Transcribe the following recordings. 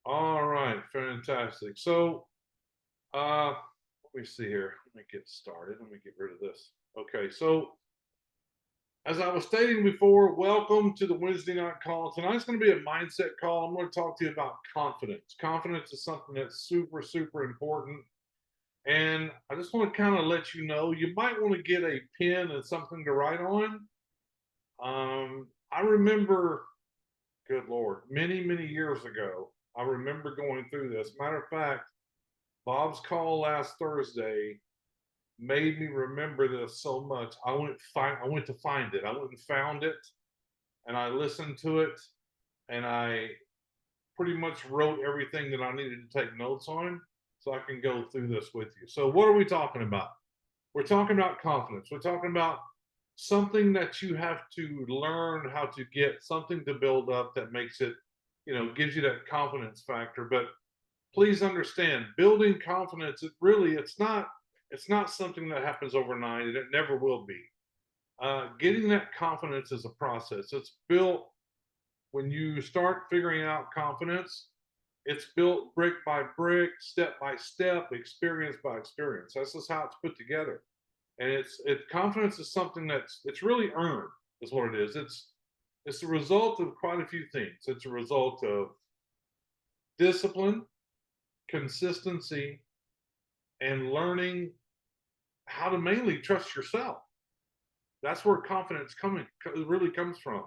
All right, fantastic. So, let me see here. Let me get started. Let me get rid of this. Okay, so as I was stating before, welcome to the Wednesday night call. Tonight's going to be a mindset call. I'm going to talk to you about confidence. Confidence is something that's super, super important. And I just want to kind of let you know you might want to get a pen and something to write on. I remember, good Lord, many, many years ago, I remember going through this. Matter of fact, Bob's call last Thursday made me remember this so much. I went to find it. I went and found it and I listened to it and I pretty much wrote everything that I needed to take notes on so I can go through this with you. So what are we talking about? We're talking about confidence. We're talking about something that you have to learn how to get, something to build up that makes it, gives you that confidence factor. But please understand, building confidence, it's not something that happens overnight, and it never will be. Getting that confidence is a process. It's built when you start figuring out confidence. It's built brick by brick, step by step, experience by experience. That's just how it's put together. And confidence is something it's really earned, is what it is. It's the result of quite a few things. It's a result of discipline, consistency, and learning how to mainly trust yourself. That's where confidence coming really comes from.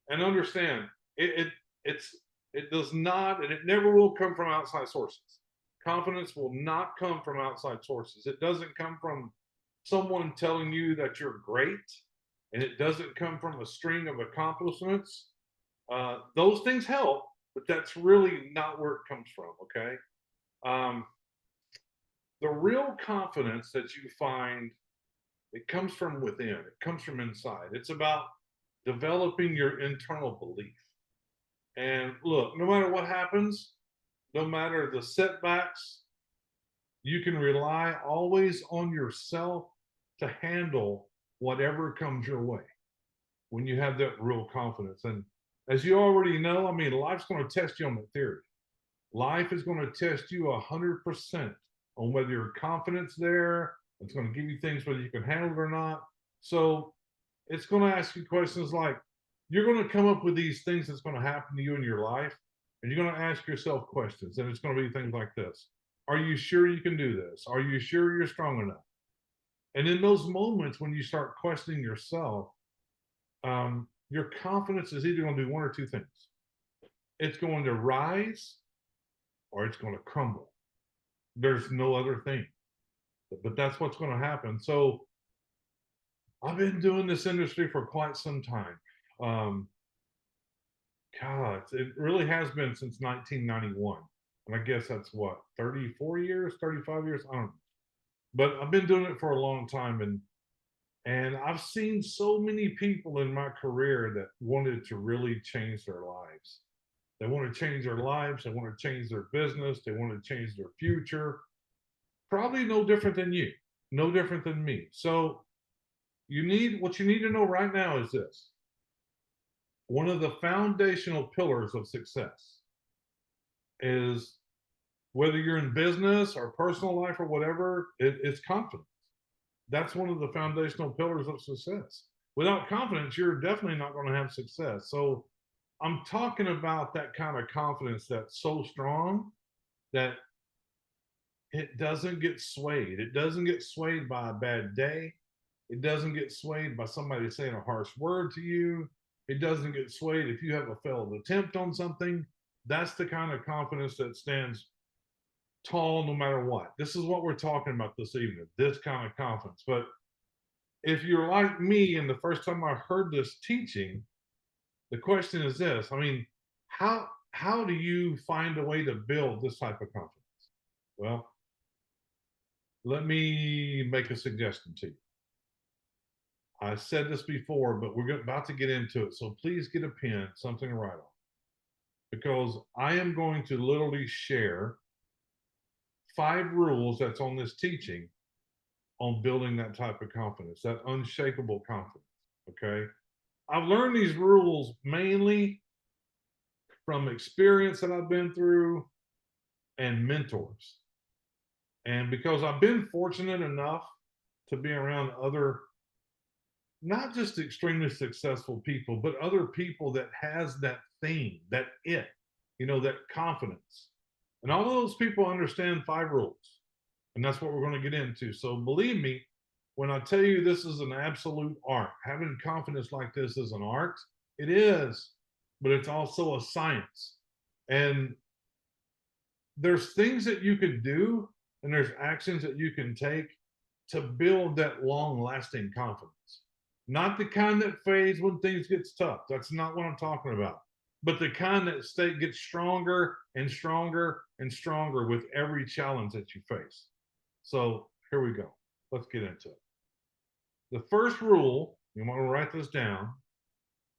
And understand it it's it does not and it never will come from outside sources. Confidence will not come from outside sources. It doesn't come from someone telling you that you're great, and it doesn't come from a string of accomplishments. Those things help, but that's really not where it comes from. Okay. Um, the real confidence that you find, it comes from within, it comes from inside. It's about developing your internal belief. And look, no matter what happens, no matter the setbacks, you can rely always on yourself to handle whatever comes your way when you have that real confidence. And as you already know, I mean, life's going to test you on the theory. Life is going to test you 100% on whether your confidence there. It's going to give you things whether you can handle it or not. So it's going to ask you questions like, you're going to come up with these things that's going to happen to you in your life, and you're going to ask yourself questions. And it's going to be things like this: are you sure you can do this? Are you sure you're strong enough? And in those moments when you start questioning yourself, your confidence is either going to do one or two things. It's going to rise or it's going to crumble. There's no other thing. But that's what's going to happen. So I've been doing this industry for quite some time. Um, God, it really has been since 1991. And I guess that's what, 34 years, 35 years? I don't know. But I've been doing it for a long time. And I've seen so many people in my career that wanted to really change their lives. They want to change their lives. They want to change their business. They want to change their future. Probably no different than you, no different than me. So what you need to know right now is this: one of the foundational pillars of success is, whether you're in business or personal life or whatever, it's confidence. That's one of the foundational pillars of success. Without confidence, you're definitely not going to have success. So I'm talking about that kind of confidence that's so strong that it doesn't get swayed. It doesn't get swayed by a bad day. It doesn't get swayed by somebody saying a harsh word to you. It doesn't get swayed if you have a failed attempt on something. That's the kind of confidence that stands tall no matter what. This is what we're talking about this evening, this kind of confidence. But if you're like me and the first time I heard this teaching, the question is this: I mean, how do you find a way to build this type of confidence? Well, let me make a suggestion to you. I said this before, but we're about to get into it. So please get a pen, something to write on, because I am going to literally share 5 rules that's on this teaching on building that type of confidence, that unshakable confidence. Okay. I've learned these rules mainly from experience that I've been through, and mentors. And because I've been fortunate enough to be around other, not just extremely successful people, but other people that has that thing, that that confidence. And all of those people understand 5 rules. And that's what we're going to get into. So believe me, when I tell you this is an absolute art, having confidence like this is an art, it is, but it's also a science. And there's things that you could do and there's actions that you can take to build that long lasting confidence. Not the kind that fades when things get tough. That's not what I'm talking about. But the kind that gets stronger and stronger and stronger with every challenge that you face. So here we go. Let's get into it. The first rule, you want to write this down.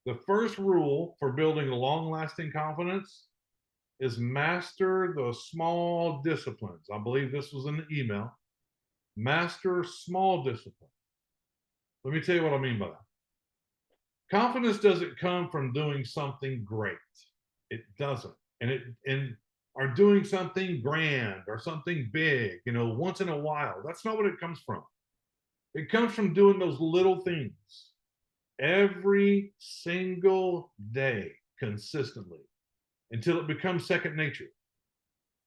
The first rule for building long lasting confidence is master the small disciplines. I believe this was in the email. Master small disciplines. Let me tell you what I mean by that. Confidence doesn't come from doing something great. It doesn't. And or doing something grand or something big, once in a while. That's not what it comes from. It comes from doing those little things every single day consistently until it becomes second nature.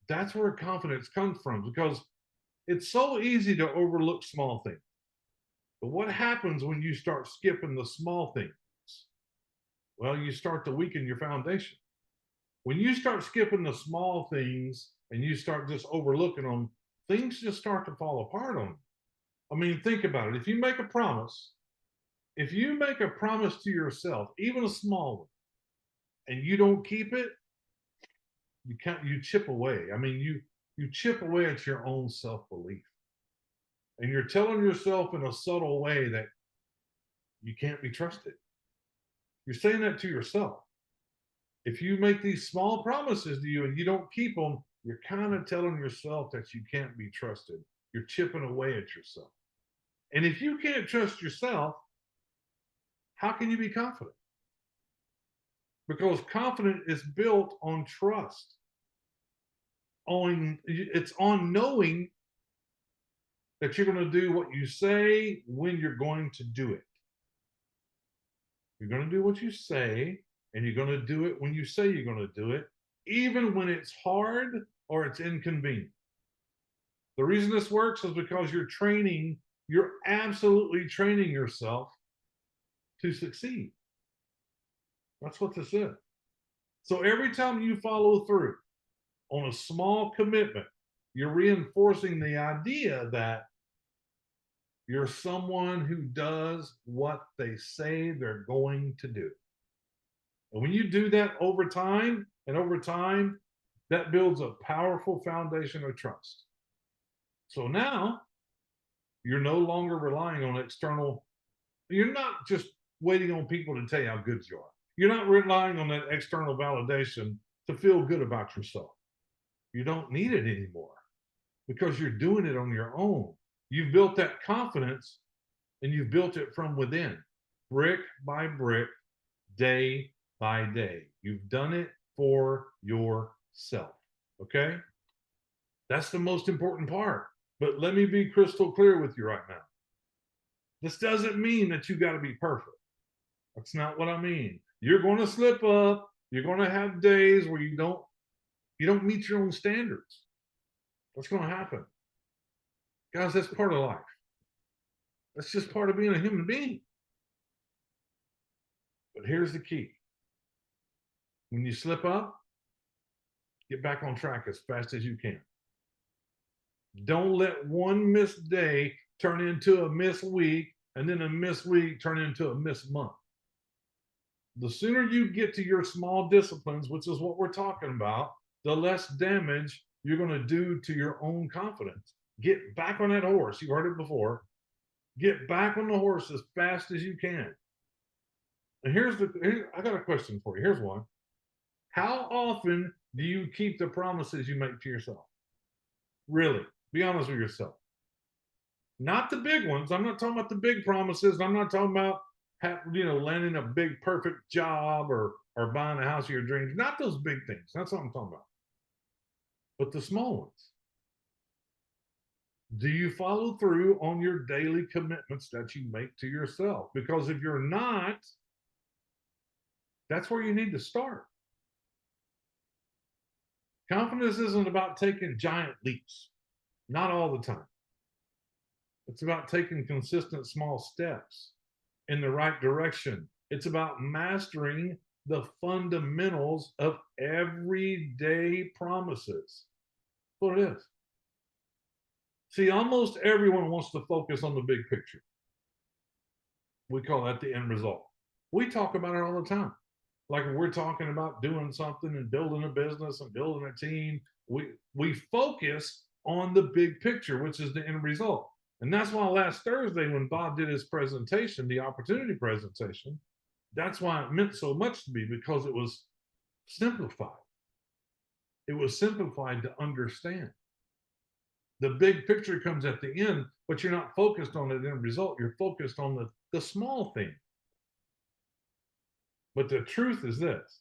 That's where confidence comes from, because it's so easy to overlook small things. But what happens when you start skipping the small things? Well, you start to weaken your foundation. When you start skipping the small things and you start just overlooking them, things just start to fall apart on you. I mean, think about it. If you make a promise to yourself, even a small one, and you don't keep it, you chip away. I mean, you chip away at your own self-belief. And you're telling yourself in a subtle way that you can't be trusted. You're saying that to yourself. If you make these small promises to you and you don't keep them, you're kind of telling yourself that you can't be trusted. You're chipping away at yourself. And if you can't trust yourself, how can you be confident? Because confidence is built on trust. It's on knowing that you're going to do what you say when you're going to do it. You're going to do what you say, and you're going to do it when you say you're going to do it, even when it's hard or it's inconvenient. The reason this works is because you're absolutely training yourself to succeed. That's what this is. So every time you follow through on a small commitment, you're reinforcing the idea that you're someone who does what they say they're going to do. And when you do that over time, that builds a powerful foundation of trust. So now you're no longer relying on you're not just waiting on people to tell you how good you are. You're not relying on that external validation to feel good about yourself. You don't need it anymore because you're doing it on your own. You've built that confidence and you've built it from within, brick by brick, day by day. You've done it for yourself. Okay? That's the most important part. But let me be crystal clear with you right now. This doesn't mean that you got to be perfect. That's not what I mean. You're going to slip up. You're going to have days where you don't meet your own standards. What's going to happen? Guys, that's part of life. That's just part of being a human being. But here's the key. When you slip up, get back on track as fast as you can. Don't let one missed day turn into a missed week, and then a missed week turn into a missed month. The sooner you get to your small disciplines, which is what we're talking about, the less damage you're going to do to your own confidence. Get back on that horse. You've heard it before. Get back on the horse as fast as you can. And I got a question for you. Here's one. How often do you keep the promises you make to yourself? Really? Be honest with yourself. Not the big ones. I'm not talking about the big promises. I'm not talking about landing a big perfect job or buying a house of your dreams. Not those big things. That's what I'm talking about. but the small ones. Do you follow through on your daily commitments that you make to yourself? Because if you're not, that's where you need to start. Confidence isn't about taking giant leaps, not all the time. It's about taking consistent small steps in the right direction. It's about mastering the fundamentals of everyday promises. That's what it is. See, almost everyone wants to focus on the big picture. We call that the end result. We talk about it all the time. Like we're talking about doing something and building a business and building a team, we focus on the big picture, which is the end result. And that's why last Thursday, when Bob did his presentation, the opportunity presentation, that's why it meant so much to me, because it was simplified. It was simplified to understand. The big picture comes at the end, but you're not focused on the end result. You're focused on the small thing. But the truth is this: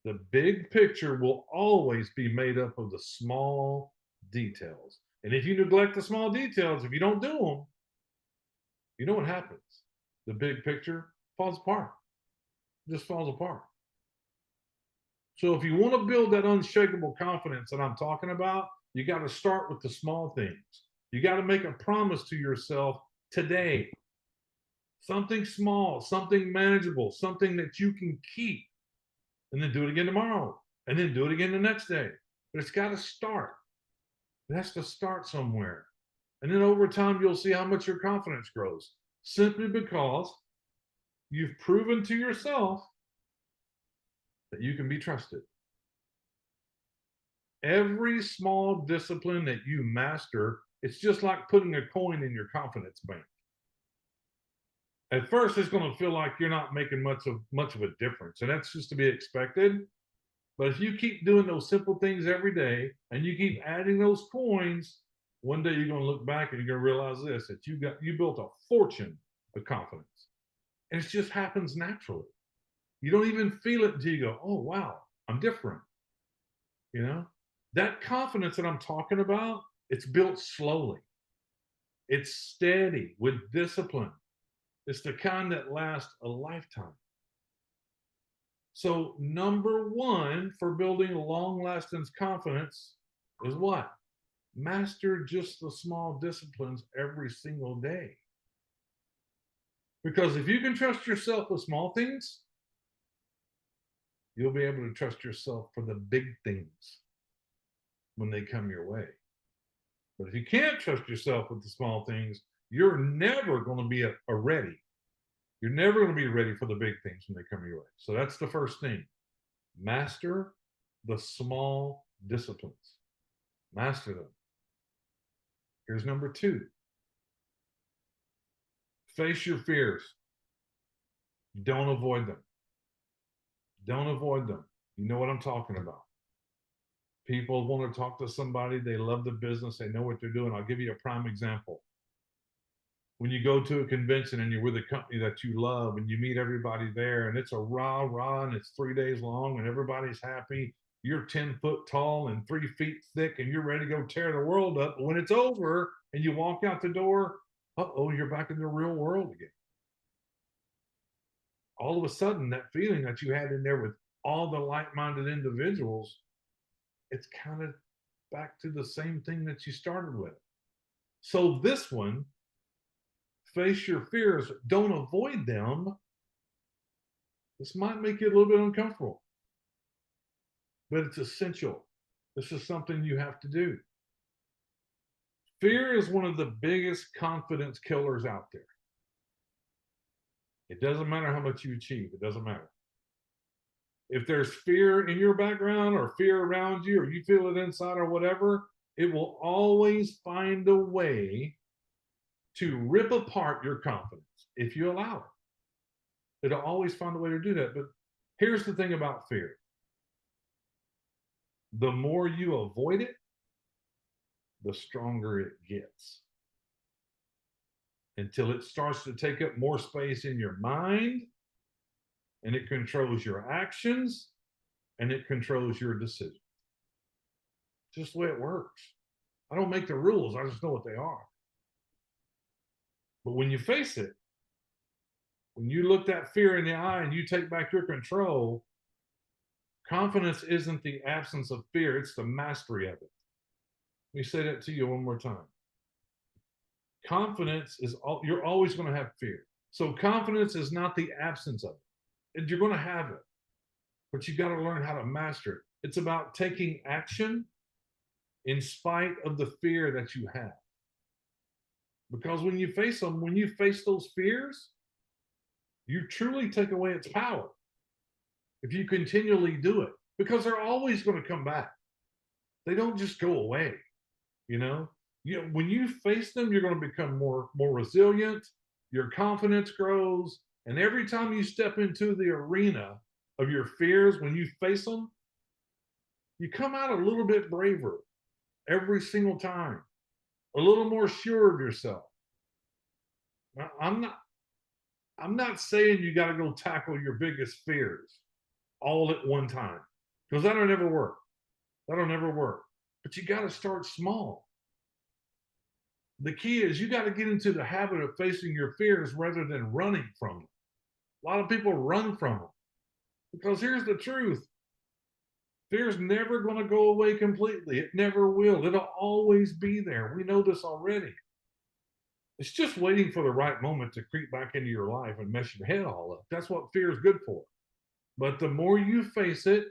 the big picture will always be made up of the small details. And if you neglect the small details, if you don't do them, you know what happens? The big picture falls apart. It just falls apart. So if you want to build that unshakable confidence that I'm talking about, you got to start with the small things. You got to make a promise to yourself today. Something small, something manageable, something that you can keep, and then do it again tomorrow, and then do it again the next day. But it's got to start. It has to start somewhere. And then over time, you'll see how much your confidence grows, simply because you've proven to yourself that you can be trusted. Every small discipline that you master, it's just like putting a coin in your confidence bank. At first, it's going to feel like you're not making much of a difference, and that's just to be expected. But if you keep doing those simple things every day, and you keep adding those coins, one day you're going to look back and you're going to realize this: that you built a fortune of confidence, and it just happens naturally. You don't even feel it until you go, "Oh wow, I'm different." You know, that confidence that I'm talking about, it's built slowly. It's steady with discipline. It's the kind that lasts a lifetime. So, number one for building long lasting confidence is what? Master just the small disciplines every single day. Because if you can trust yourself with small things, you'll be able to trust yourself for the big things when they come your way. But if you can't trust yourself with the small things, you're never going to be a ready. You're never going to be ready for the big things when they come your way. So that's the first thing. Master the small disciplines. Master them. Here's number two. Face your fears. Don't avoid them. Don't avoid them. You know what I'm talking about. People want to talk to somebody. They love the business. They know what they're doing. I'll give you a prime example. When you go to a convention and you're with a company that you love and you meet everybody there and it's a rah and it's 3 days long and everybody's happy, you're 10 foot tall and 3 feet thick and you're ready to go tear the world up. But when it's over and you walk out the door, you're back in the real world again. All of a sudden, that feeling that you had in there with all the like-minded individuals, it's kind of back to the same thing that you started with. So this one, face your fears, don't avoid them. This might make you a little bit uncomfortable, but it's essential. This is something you have to do. Fear is one of the biggest confidence killers out there. It doesn't matter how much you achieve. It doesn't matter. If there's fear in your background or fear around you, or you feel it inside or whatever, it will always find a way to rip apart your confidence if you allow it. It'll always find a way to do that. But here's the thing about fear. The more you avoid it, the stronger it gets. Until it starts to take up more space in your mind, and it controls your actions, and it controls your decisions. Just the way it works. I don't make the rules. I just know what they are. But when you face it, when you look that fear in the eye and you take back your control, confidence isn't the absence of fear, it's the mastery of it. Let me say that to you one more time. Confidence is you're always going to have fear. So confidence is not the absence of it. And you're going to have it, but you got to learn how to master it. It's about taking action in spite of the fear that you have. Because when you face them, when you face those fears, you truly take away its power if you continually do it, because they're always going to come back. They don't just go away. You know, when you face them, you're going to become more resilient. Your confidence grows, and every time you step into the arena of your fears, when you face them, you come out a little bit braver every single time, a little more sure of yourself. Now, I'm not saying you got to go tackle your biggest fears all at one time, because that'll never work. That'll never work. But you got to start small. The key is you got to get into the habit of facing your fears rather than running from them. A lot of people run from them because here's the truth. Fear's never going to go away completely. It never will. It'll always be there. We know this already. It's just waiting for the right moment to creep back into your life and mess your head all up. That's what fear is good for. But the more you face it,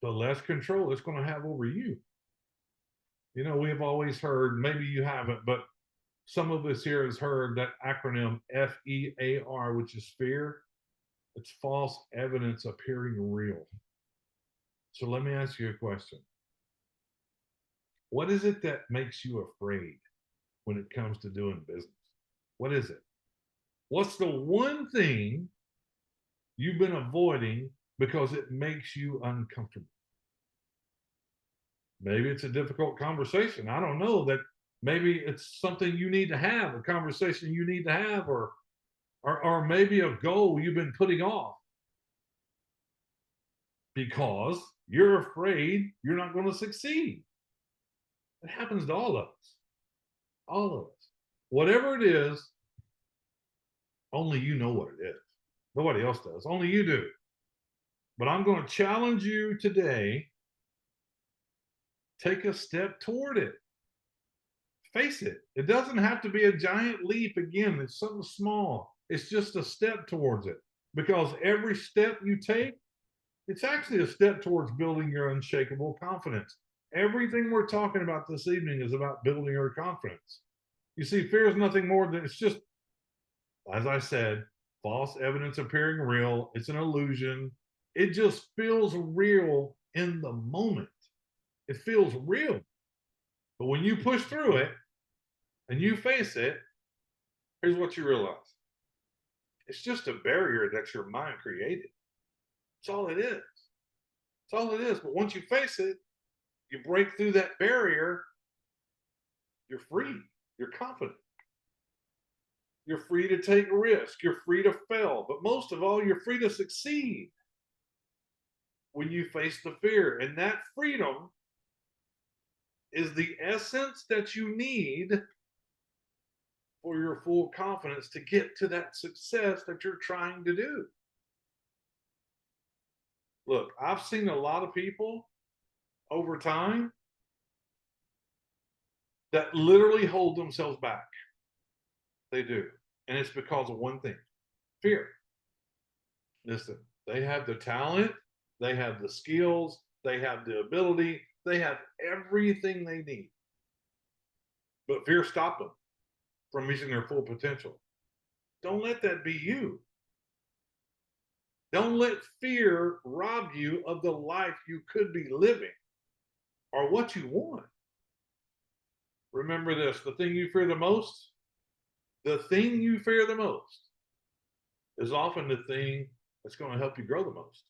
the less control it's going to have over you. You know, we've always heard, maybe you haven't, but some of us here has heard that acronym FEAR, which is fear. It's false evidence appearing real. So let me ask you a question. What is it that makes you afraid when it comes to doing business? What is it? What's the one thing you've been avoiding because it makes you uncomfortable? Maybe it's a difficult conversation. I don't know. That maybe it's something you need to have, a conversation you need to have, or maybe a goal you've been putting off because you're afraid you're not going to succeed. It happens to all of us. All of us. Whatever it is, only you know what it is. Nobody else does. Only you do. But I'm going to challenge you today. Take a step toward it. Face it. It doesn't have to be a giant leap again. It's something small. It's just a step towards it. Because every step you take, it's actually a step towards building your unshakable confidence. Everything we're talking about this evening is about building your confidence. You see, fear is nothing more than, it's just, as I said, false evidence appearing real. It's an illusion. It just feels real in the moment. It feels real. But when you push through it and you face it, here's what you realize. It's just a barrier that your mind created. That's all it is. That's all it is. But once you face it, you break through that barrier, you're free. You're confident. You're free to take risk. You're free to fail. But most of all, you're free to succeed when you face the fear. And that freedom is the essence that you need for your full confidence to get to that success that you're trying to do. Look, I've seen a lot of people over time that literally hold themselves back. They do. And it's because of one thing: fear. Listen, they have the talent, they have the skills, they have the ability, they have everything they need. But fear stopped them from reaching their full potential. Don't let that be you. Don't let fear rob you of the life you could be living or what you want. Remember this: the thing you fear the most, is often the thing that's going to help you grow the most.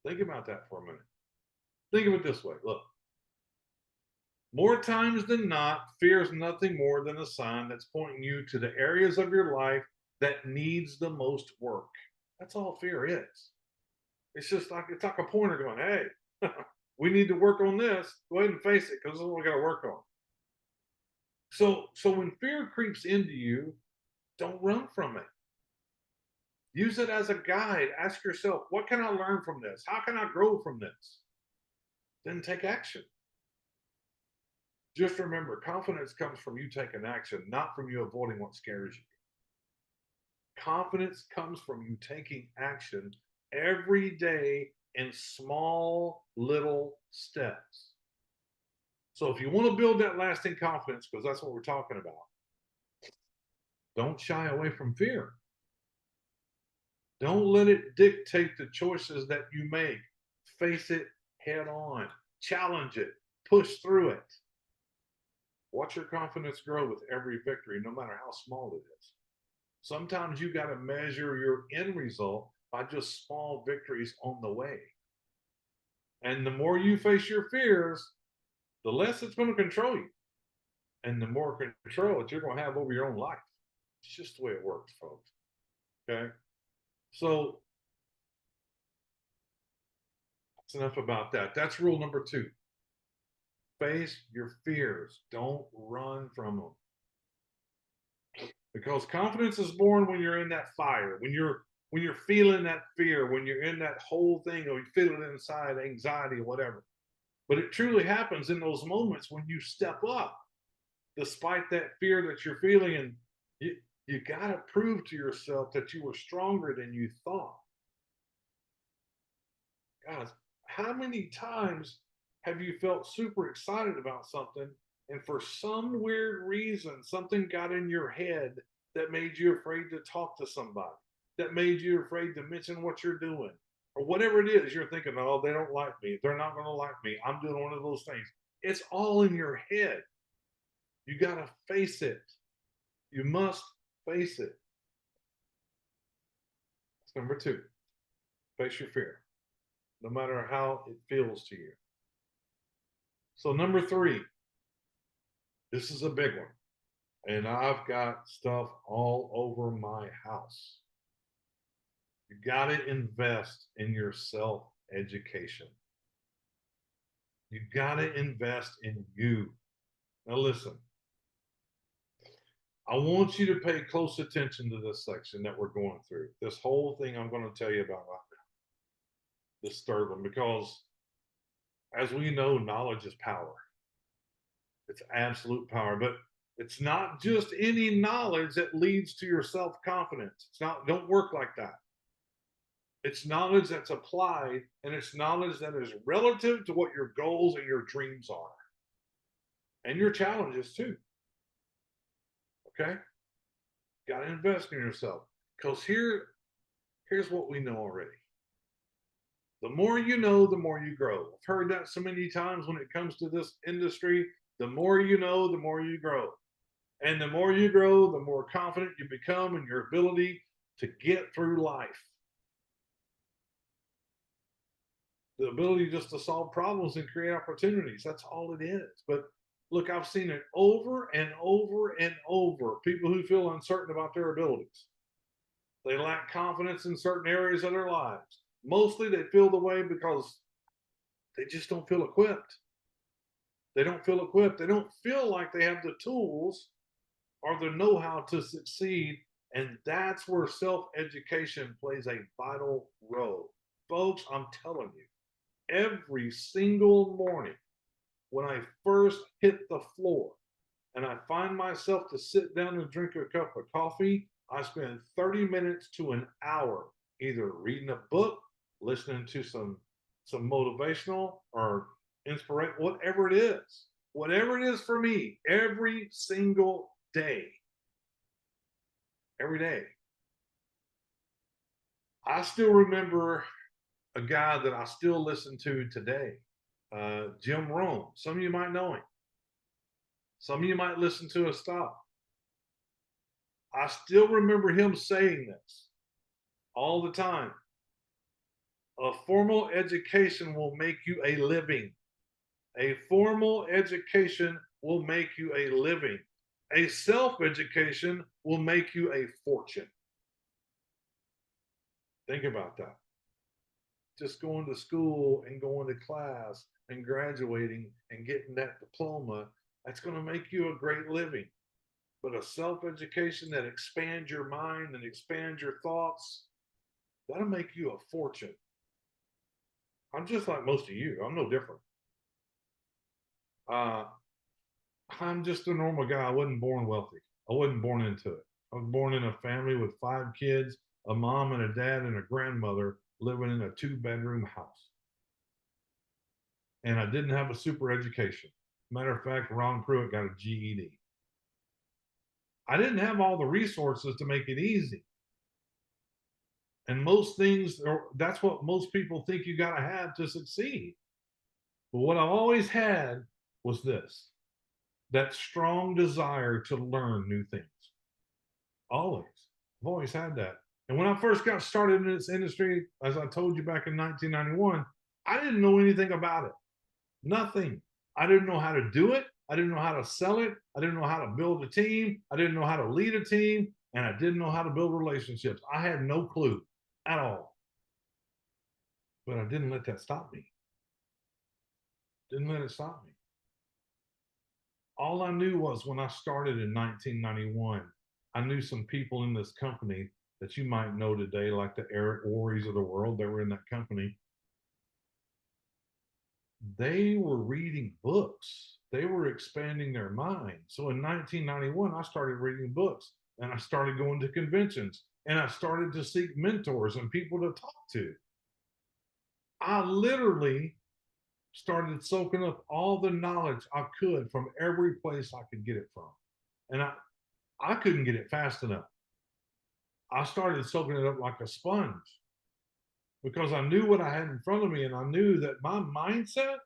Think about that for a minute. Think of it this way. Look, more times than not, fear is nothing more than a sign that's pointing you to the areas of your life that needs the most work. That's all fear is. It's like a pointer going, hey, We need to work on this. Go ahead and face it, because this is what we got to work on. So when fear creeps into you, don't run from it. Use it as a guide. Ask yourself, what can I learn from this? How can I grow from this? Then take action. Just remember, confidence comes from you taking action, not from you avoiding what scares you. Confidence comes from you taking action every day in small little steps. So if you want to build that lasting confidence, because that's what we're talking about, don't shy away from fear. Don't let it dictate the choices that you make. Face it head on, challenge it, push through it. Watch your confidence grow with every victory, no matter how small it is. Sometimes you got to measure your end result by just small victories on the way. And the more you face your fears, the less it's going to control you. And the more control that you're going to have over your own life. It's just the way it works, folks. Okay? So that's enough about that. That's rule number 2. Face your fears. Don't run from them. Because confidence is born when you're in that fire, when you're feeling that fear, when you're in that whole thing, or you feel it inside, anxiety or whatever. But it truly happens in those moments when you step up, despite that fear that you're feeling, and you got to prove to yourself that you were stronger than you thought. Guys, how many times have you felt super excited about something, and for some weird reason, something got in your head that made you afraid to talk to somebody, that made you afraid to mention what you're doing, or whatever it is you're thinking, oh, they don't like me. They're not going to like me. I'm doing one of those things. It's all in your head. You got to face it. You must face it. That's number 2. Face your fear, no matter how it feels to you. So number 3, this is a big one. And I've got stuff all over my house. You got to invest in your self-education. You got to invest in you. Now listen, I want you to pay close attention to this section that we're going through. This whole thing I'm going to tell you about right now. This third one, because as we know, knowledge is power. It's absolute power. But it's not just any knowledge that leads to your self-confidence. It's not, don't work like that. It's knowledge that's applied, and it's knowledge that is relative to what your goals and your dreams are. And your challenges too. Okay? Got to invest in yourself. Because here's what we know already. The more you know, the more you grow. I've heard that so many times when it comes to this industry. The more you know, the more you grow. And the more you grow, the more confident you become in your ability to get through life. The ability just to solve problems and create opportunities. That's all it is. But look, I've seen it over and over and over. People who feel uncertain about their abilities. They lack confidence in certain areas of their lives. Mostly they feel the way because they just don't feel equipped. They don't feel equipped. They don't feel like they have the tools or the know-how to succeed. And that's where self-education plays a vital role. Folks, I'm telling you, every single morning when I first hit the floor and I find myself to sit down and drink a cup of coffee, I spend 30 minutes to an hour either reading a book, listening to some motivational or inspiration, whatever it is for me, every single day. Every day. I still remember a guy that I still listen to today, Jim Rohn. Some of you might know him. Some of you might listen to his stuff. I still remember him saying this all the time. A formal education will make you a living. A formal education will make you a living. A self-education will make you a fortune. Think about that. just going to school and going to class and graduating and getting that diploma, that's going to make you a great living. But a self-education that expands your mind and expands your thoughts, that'll make you a fortune. I'm just like most of you. I'm no different. Uh, I'm just a normal guy. I wasn't born wealthy. I wasn't born into it. I was born in a family with 5 kids, a mom and a dad and a grandmother living in a 2-bedroom house. And I didn't have a super education. Matter of fact, Ron Pruitt got a GED. I didn't have all the resources to make it easy. And most things, that's what most people think you got to have to succeed. But what I always had was this, that strong desire to learn new things. Always. I've always had that. And when I first got started in this industry, as I told you back in 1991, I didn't know anything about it. Nothing. I didn't know how to do it. I didn't know how to sell it. I didn't know how to build a team. I didn't know how to lead a team. And I didn't know how to build relationships. I had no clue at all. But I didn't let that stop me. Didn't let it stop me. All I knew was when I started in 1991, I knew some people in this company that you might know today, like the Eric Worreys of the world. They were in that company. They were reading books. They were expanding their mind. So in 1991, I started reading books and I started going to conventions and I started to seek mentors and people to talk to. I literally started soaking up all the knowledge I could from every place I could get it from. And I couldn't get it fast enough. I started soaking it up like a sponge because I knew what I had in front of me and I knew that my mindset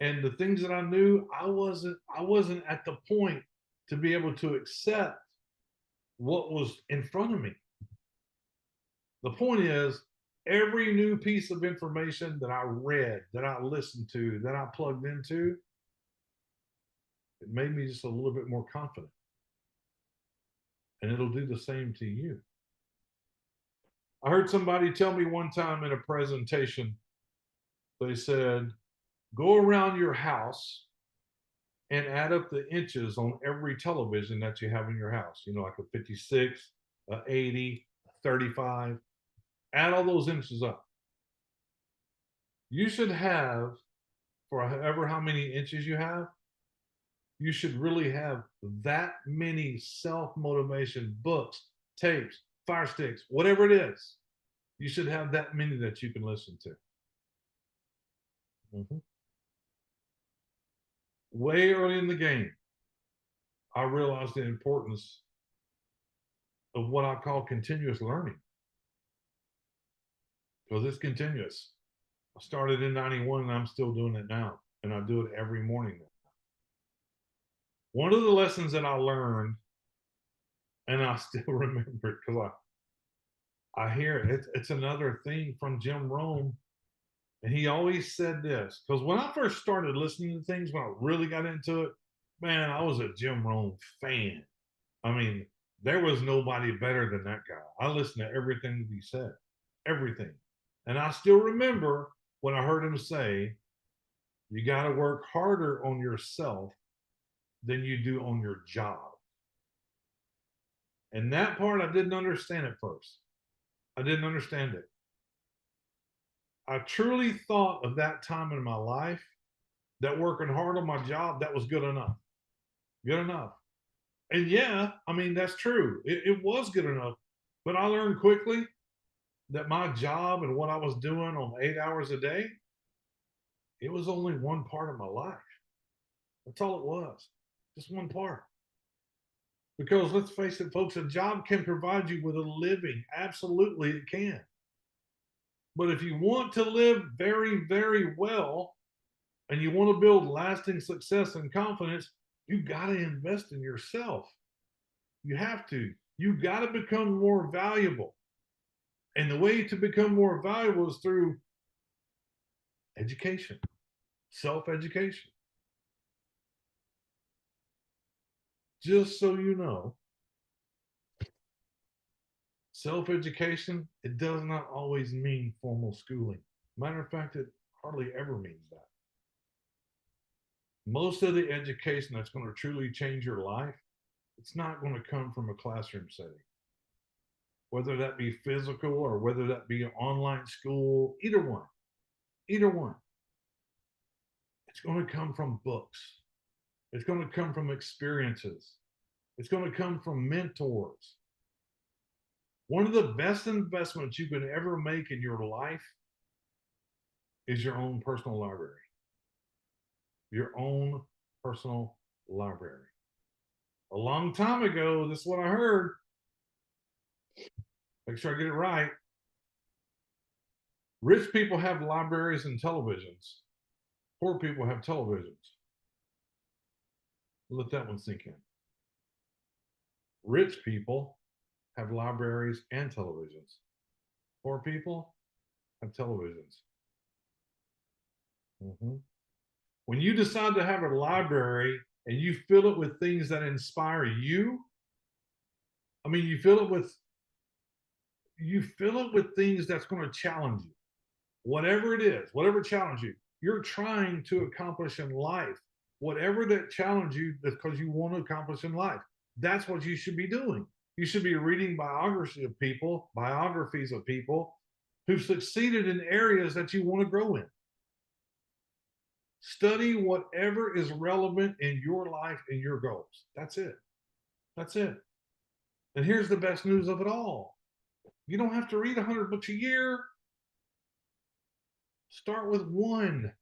and the things that I knew, I wasn't at the point to be able to accept what was in front of me. The point is, every new piece of information that I read, that I listened to, that I plugged into, it made me just a little bit more confident. And it'll do the same to you. I heard somebody tell me one time in a presentation, they said, go around your house and add up the inches on every television that you have in your house. You know, like a 56, a 80, a 35. Add all those inches up. You should have, for however how many inches you have, you should really have that many self-motivation books, tapes, fire sticks, whatever it is. You should have that many that you can listen to. Mm-hmm. Way early in the game, I realized the importance of what I call continuous learning, because it's continuous. I started in 91 and I'm still doing it now. And I do it every morning now. One of the lessons that I learned, and I still remember it because I hear it. It's another thing from Jim Rome. And he always said this, because when I first started listening to things, when I really got into it, man, I was a Jim Rome fan. I mean, there was nobody better than that guy. I listened to everything that he said, everything. And I still remember when I heard him say, you got to work harder on yourself than you do on your job. And that part, I didn't understand at first. I didn't understand it. I truly thought of that time in my life that working hard on my job, that was good enough. Good enough. And yeah, I mean, that's true. It was good enough. But I learned quickly that my job and what I was doing on 8 hours a day, it was only one part of my life. That's all it was. Just one part. Because let's face it, folks, a job can provide you with a living. Absolutely, it can. But if you want to live very, very well, and you want to build lasting success and confidence, you got to invest in yourself. You have to. You got to become more valuable. And the way to become more valuable is through education, self-education. Just so you know, Self-education, it does not always mean formal schooling. Matter of fact, it hardly ever means that. Most of the education that's going to truly change your life, it's not going to come from a classroom setting. Whether that be physical or whether that be an online school, either one, either one. It's going to come from books. It's going to come from experiences. It's going to come from mentors. One of the best investments you can ever make in your life is your own personal library. Your own personal library. A long time ago, this is what I heard. Make sure I get it right. Rich people have libraries and televisions. Poor people have televisions. Let that one sink in. Rich people have libraries and televisions. Poor people have televisions. Mm-hmm. When you decide to have a library and you fill it with things that inspire you, I mean, you fill it with things that's going to challenge you. Whatever it is, whatever challenge you're trying to accomplish in life, whatever that challenge you because you want to accomplish in life, that's what you should be doing. You should be reading biographies of people who've succeeded in areas that you want to grow in. Study whatever is relevant in your life and your goals. That's it. That's it. And here's the best news of it all. You don't have to read 100 books a year. Start with one.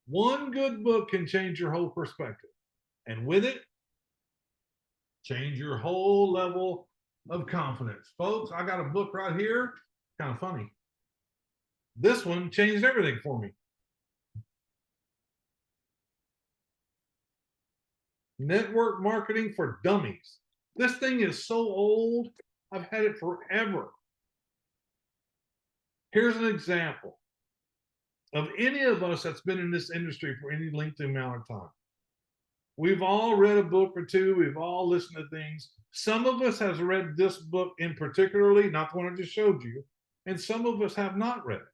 One good book can change your whole perspective. And with it, change your whole level of confidence. Folks, I got a book right here. Kind of funny. This one changed everything for me. Network Marketing for Dummies. This thing is so old. I've had it forever. Here's an example of any of us that's been in this industry for any length amount of time. We've all read a book or two. We've all listened to things. Some of us has read this book in particularly, not the one I just showed you, and some of us have not read it.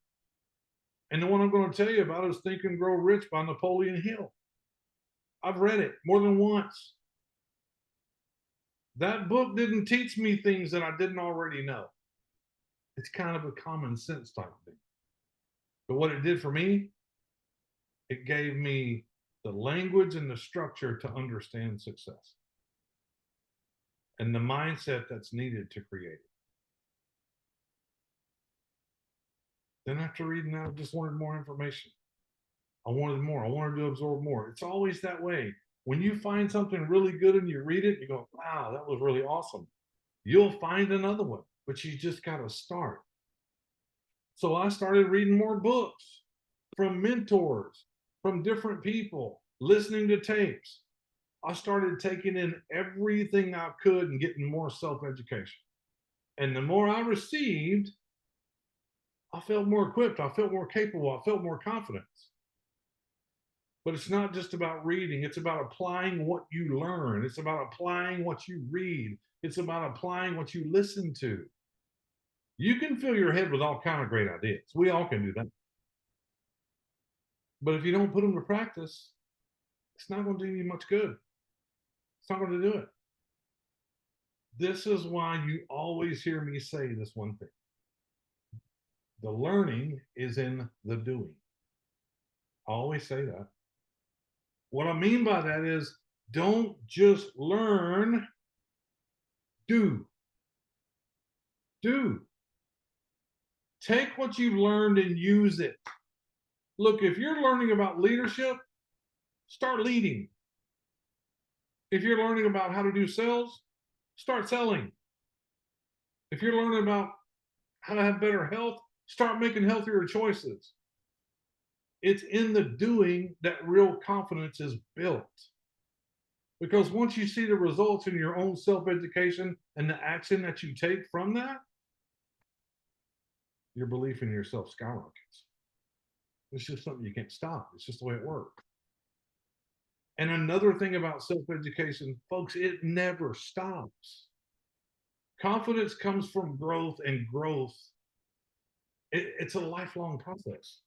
And the one I'm going to tell you about is Think and Grow Rich by Napoleon Hill. I've read it more than once. That book didn't teach me things that I didn't already know. It's kind of a common sense type thing. But what it did for me, it gave me the language and the structure to understand success and the mindset that's needed to create it. Then after reading that, I just wanted more information. I wanted more. I wanted to absorb more. It's always that way. When you find something really good and you read it, you go, wow, that was really awesome. You'll find another one, but you just got to start. So I started reading more books from mentors, from different people, listening to tapes. I started taking in everything I could and getting more self-education. And the more I received, I felt more equipped. I felt more capable. I felt more confidence. But it's not just about reading. It's about applying what you learn. It's about applying what you read. It's about applying what you listen to. You can fill your head with all kinds of great ideas. We all can do that. But if you don't put them to practice, it's not going to do you much good. It's not going to do it. This is why you always hear me say this one thing. The learning is in the doing. I always say that. What I mean by that is don't just learn, do. Do. Take what you've learned and use it. Look, if you're learning about leadership, start leading. If you're learning about how to do sales, start selling. If you're learning about how to have better health, start making healthier choices. It's in the doing that real confidence is built. Because once you see the results in your own self-education and the action that you take from that, your belief in yourself skyrockets. It's just something you can't stop. It's just the way it works. And another thing about self-education, folks, it never stops. Confidence comes from growth, and growth, it's a lifelong process.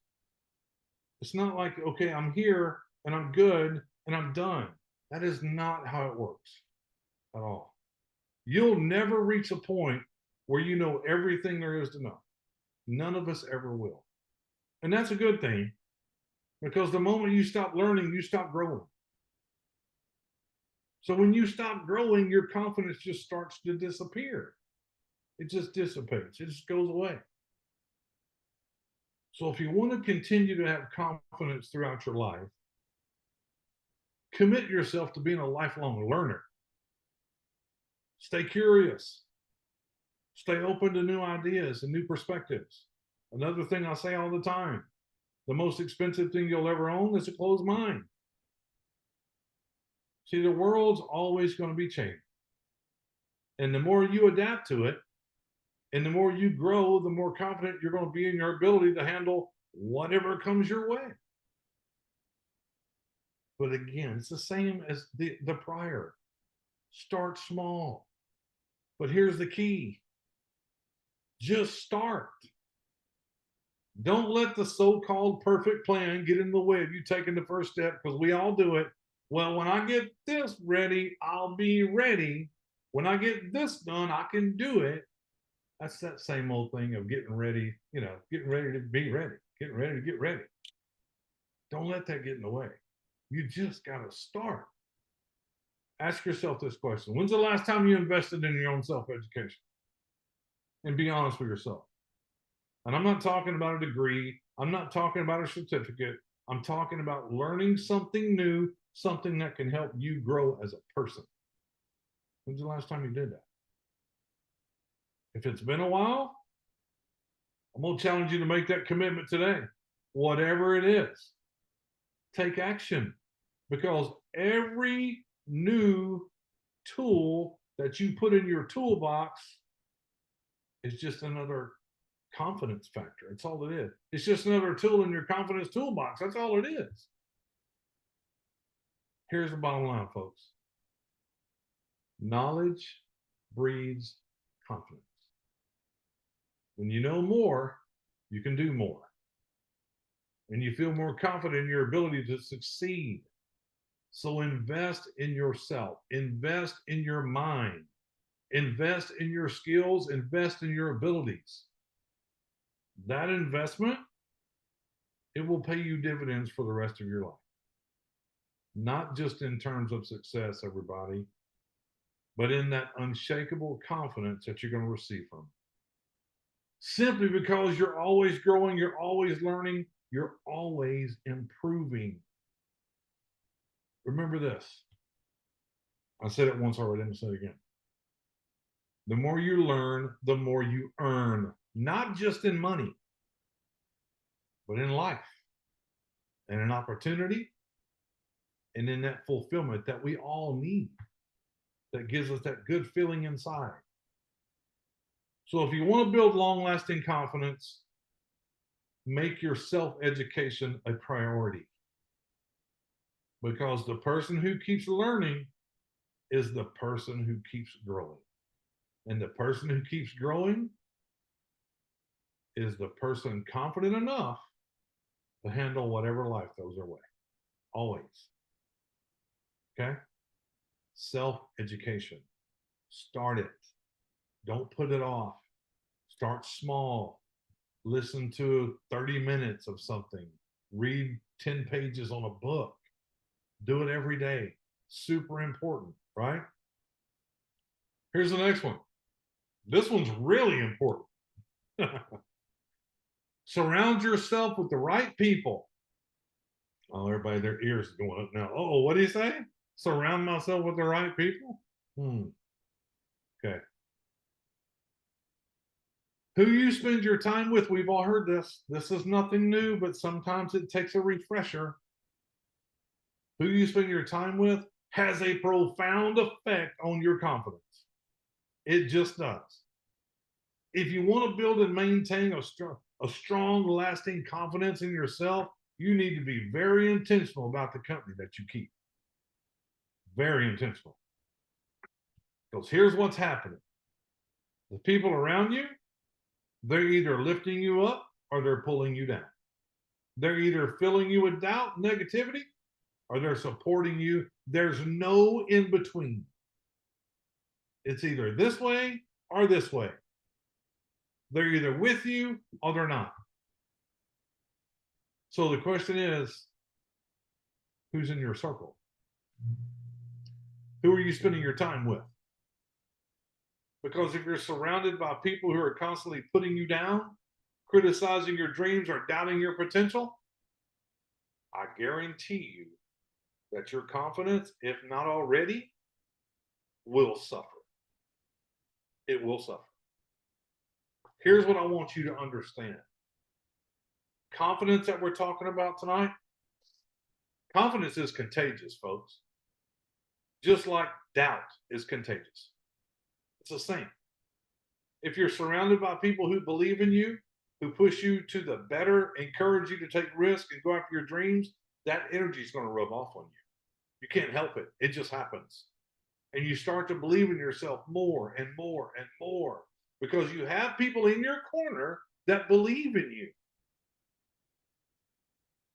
It's not like, okay, I'm here and I'm good and I'm done. That is not how it works at all. You'll never reach a point where you know everything there is to know. None of us ever will. And that's a good thing, because the moment you stop learning, you stop growing. So when you stop growing, your confidence just starts to disappear. It just dissipates, it just goes away. So if you want to continue to have confidence throughout your life, commit yourself to being a lifelong learner. Stay curious. Stay open to new ideas and new perspectives. Another thing I say all the time, the most expensive thing you'll ever own is a closed mind. See, the world's always going to be changing. And the more you adapt to it, and the more you grow, the more confident you're going to be in your ability to handle whatever comes your way. But again, it's the same as the prior. Start small. But here's the key. Just start. Don't let the so-called perfect plan get in the way of you taking the first step, because we all do it. Well, when I get this ready, I'll be ready. When I get this done, I can do it. That's that same old thing of getting ready, getting ready to be ready, getting ready to get ready. Don't let that get in the way. You just got to start. Ask yourself this question. When's the last time you invested in your own self-education? And be honest with yourself. And I'm not talking about a degree. I'm not talking about a certificate. I'm talking about learning something new, something that can help you grow as a person. When's the last time you did that? If it's been a while, I'm going to challenge you to make that commitment today. Whatever it is, take action, because every new tool that you put in your toolbox is just another confidence factor. It's all it is. It's just another tool in your confidence toolbox. That's all it is. Here's the bottom line, folks. Knowledge breeds confidence. When you know more, you can do more. And you feel more confident in your ability to succeed. So invest in yourself, invest in your mind, invest in your skills, invest in your abilities. That investment, it will pay you dividends for the rest of your life. Not just in terms of success, everybody, but in that unshakable confidence that you're going to receive from it. Simply because you're always growing, you're always learning, you're always improving. Remember this. I said it once already, I'm going to say it again. The more you learn, the more you earn, not just in money, but in life and in opportunity and in that fulfillment that we all need, that gives us that good feeling inside. So if you want to build long-lasting confidence, make your self-education a priority, because the person who keeps learning is the person who keeps growing. And the person who keeps growing is the person confident enough to handle whatever life throws their way. Always. Okay? Self-education. Start it. Don't put it off. Start small. Listen to 30 minutes of something. Read 10 pages on a book. Do it every day. Super important, right? Here's the next one. This one's really important. Surround yourself with the right people. Oh, everybody, their ears are going up now. Oh, what do you say? Surround myself with the right people? Okay. Who you spend your time with, we've all heard this. This is nothing new, but sometimes it takes a refresher. Who you spend your time with has a profound effect on your confidence. It just does. If you want to build and maintain a strong, lasting confidence in yourself, you need to be very intentional about the company that you keep. Very intentional. Because here's what's happening. The people around you, they're either lifting you up or they're pulling you down. They're either filling you with doubt, negativity, or they're supporting you. There's no in between. It's either this way or this way. They're either with you or they're not. So the question is, who's in your circle? Who are you spending your time with? Because if you're surrounded by people who are constantly putting you down, criticizing your dreams, or doubting your potential, I guarantee you that your confidence, if not already, will suffer. It will suffer. Here's what I want you to understand. Confidence that we're talking about tonight, confidence is contagious, folks. Just like doubt is contagious. It's the same. If you're surrounded by people who believe in you, who push you to the better, encourage you to take risks and go after your dreams, that energy is going to rub off on you. You can't help it. It just happens. And you start to believe in yourself more and more and more because you have people in your corner that believe in you.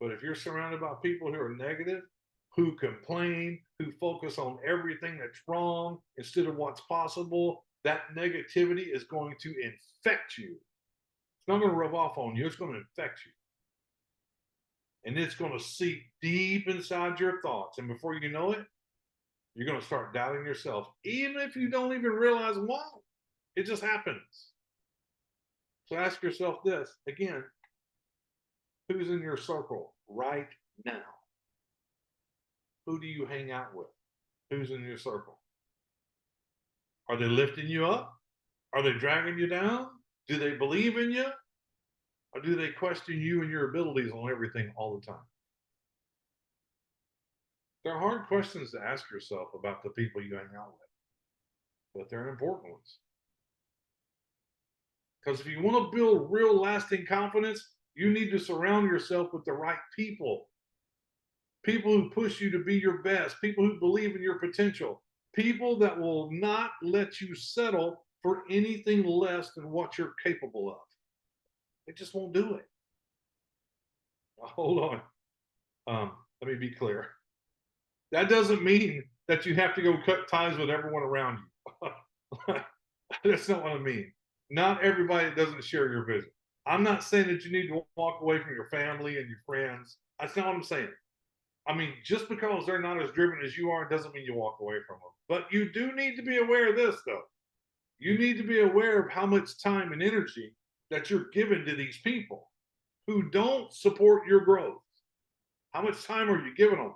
But if you're surrounded by people who are negative, who complain, who focus on everything that's wrong instead of what's possible, that negativity is going to infect you. It's not going to rub off on you. It's going to infect you. And it's going to seep deep inside your thoughts. And before you know it, you're going to start doubting yourself, even if you don't even realize why. It just happens. So ask yourself this again, who's in your circle right now? Who do you hang out with? Who's in your circle? Are they lifting you up? Are they dragging you down? Do they believe in you? Or do they question you and your abilities on everything all the time? They're hard questions to ask yourself about the people you hang out with, but they're important ones. Because if you want to build real lasting confidence, you need to surround yourself with the right people. People who push you to be your best, people who believe in your potential, people that will not let you settle for anything less than what you're capable of. They just won't do it. Hold on. Let me be clear. That doesn't mean that you have to go cut ties with everyone around you. That's not what I mean. Not everybody doesn't share your vision. I'm not saying that you need to walk away from your family and your friends. That's not what I'm saying. I mean, just because they're not as driven as you are doesn't mean you walk away from them. But you do need to be aware of this, though. You need to be aware of how much time and energy that you're giving to these people who don't support your growth. How much time are you giving them?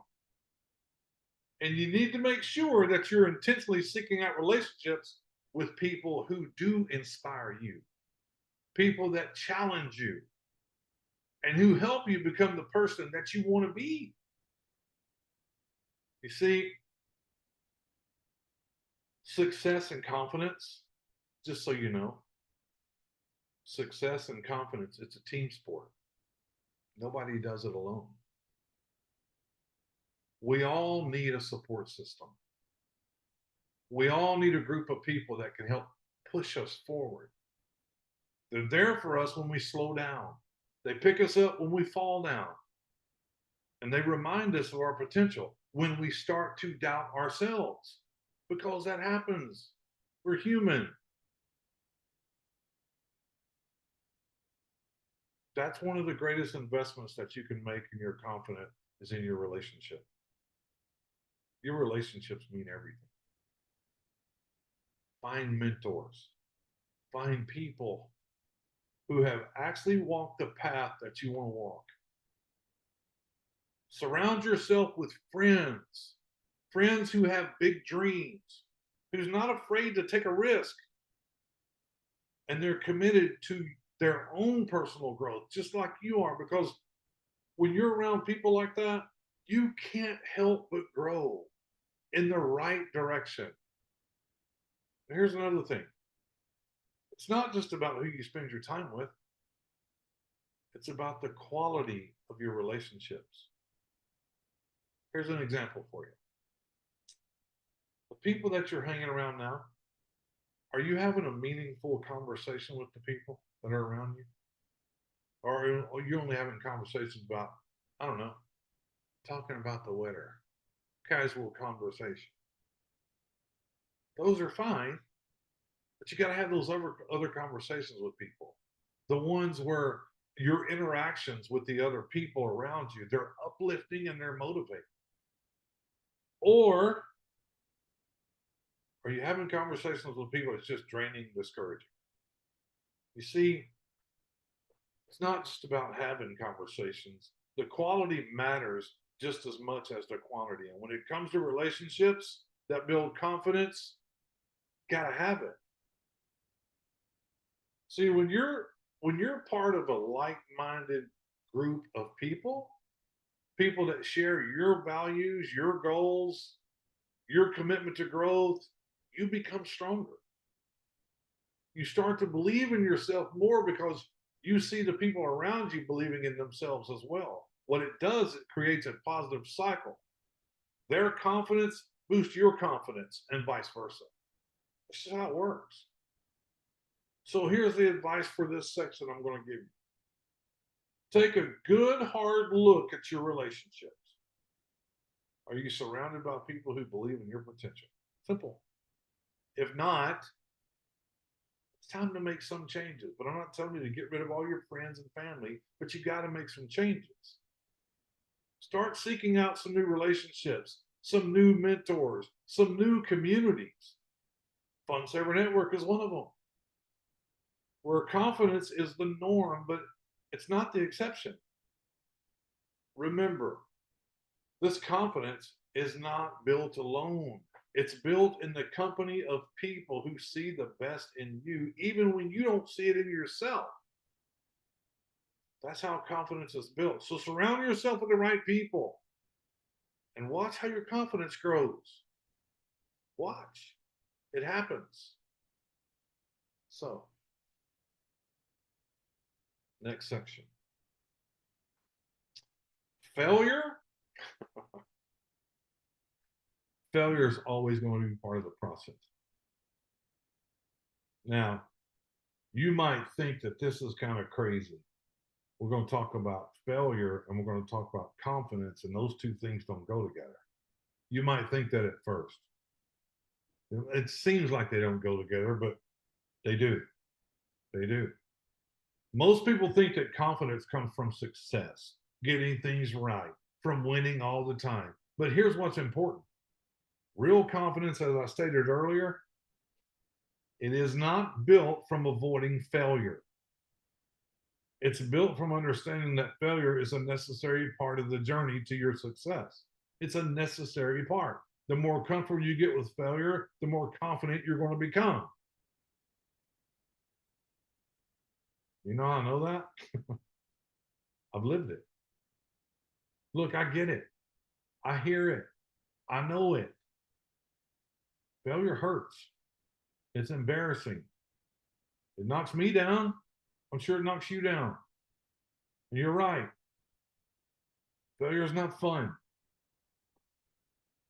And you need to make sure that you're intentionally seeking out relationships with people who do inspire you, people that challenge you, and who help you become the person that you want to be. You see, success and confidence, just so you know, success and confidence, it's a team sport. Nobody does it alone. We all need a support system. We all need a group of people that can help push us forward. They're there for us when we slow down. They pick us up when we fall down. And they remind us of our potential when we start to doubt ourselves, because that happens. We're human. That's one of the greatest investments that you can make in your confidence is in your relationship. Your relationships mean everything. Find mentors. Find people who have actually walked the path that you want to walk. Surround yourself with friends, friends who have big dreams, who's not afraid to take a risk, and they're committed to their own personal growth, just like you are, because when you're around people like that, you can't help but grow in the right direction. And here's another thing. It's not just about who you spend your time with. It's about the quality of your relationships. Here's an example for you. The people that you're hanging around now, Are you having a meaningful conversation with the people that are around you? Or are you only having conversations about, I don't know, talking about the weather, casual conversation? Those are fine, but you got to have those other conversations with people. The ones where your interactions with the other people around you, they're uplifting and they're motivating. Or are you having conversations with people that's just draining, discouraging? You see, it's not just about having conversations. The quality matters just as much as the quantity. And when it comes to relationships that build confidence, gotta have it. See, when you're part of a like-minded group of people, people that share your values, your goals, your commitment to growth, you become stronger. You start to believe in yourself more because you see the people around you believing in themselves as well. What it does, it creates a positive cycle. Their confidence boosts your confidence and vice versa. This is how it works. So here's the advice for this section I'm going to give you. Take a good hard look at your relationships. Are you surrounded by people who believe in your potential? Simple. If not, it's time to make some changes. But I'm not telling you to get rid of all your friends and family, but you got to make some changes. Start seeking out some new relationships, some new mentors, some new communities. Funsaver Network is one of them, where confidence is the norm, but it's not the exception. Remember, this confidence is not built alone. It's built in the company of people who see the best in you, even when you don't see it in yourself. That's how confidence is built. So surround yourself with the right people and watch how your confidence grows. Watch. It happens. So, next section. Failure. Failure is always going to be part of the process. Now, you might think that this is kind of crazy. We're going to talk about failure and we're going to talk about confidence, and those two things don't go together. You might think that at first. It seems like they don't go together, but they do. They do. Most people think that confidence comes from success, getting things right, from winning all the time. But here's what's important. Real confidence, as I stated earlier, it is not built from avoiding failure. It's built from understanding that failure is a necessary part of the journey to your success. It's a necessary part. The more comfortable you get with failure, the more confident you're going to become. You know how I know that? I've lived it. Look, I get it. I hear it. I know it. Failure hurts. It's embarrassing. It knocks me down. I'm sure it knocks you down. And you're right. Failure is not fun.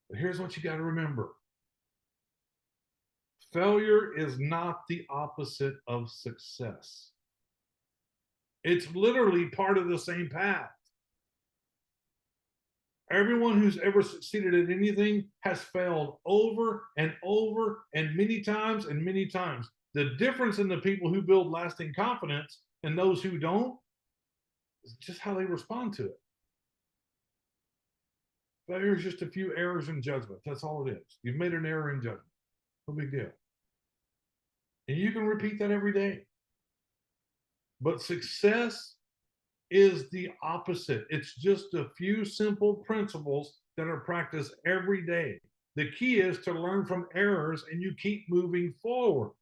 But here's what you got to remember. Failure is not the opposite of success. It's literally part of the same path. Everyone who's ever succeeded at anything has failed over and over and many times and many times. The difference in the people who build lasting confidence and those who don't is just how they respond to it. Failure is just a few errors in judgment. That's all it is. You've made an error in judgment. No big deal. And you can repeat that every day. But success is the opposite. It's just a few simple principles that are practiced every day. The key is to learn from errors and you keep moving forward.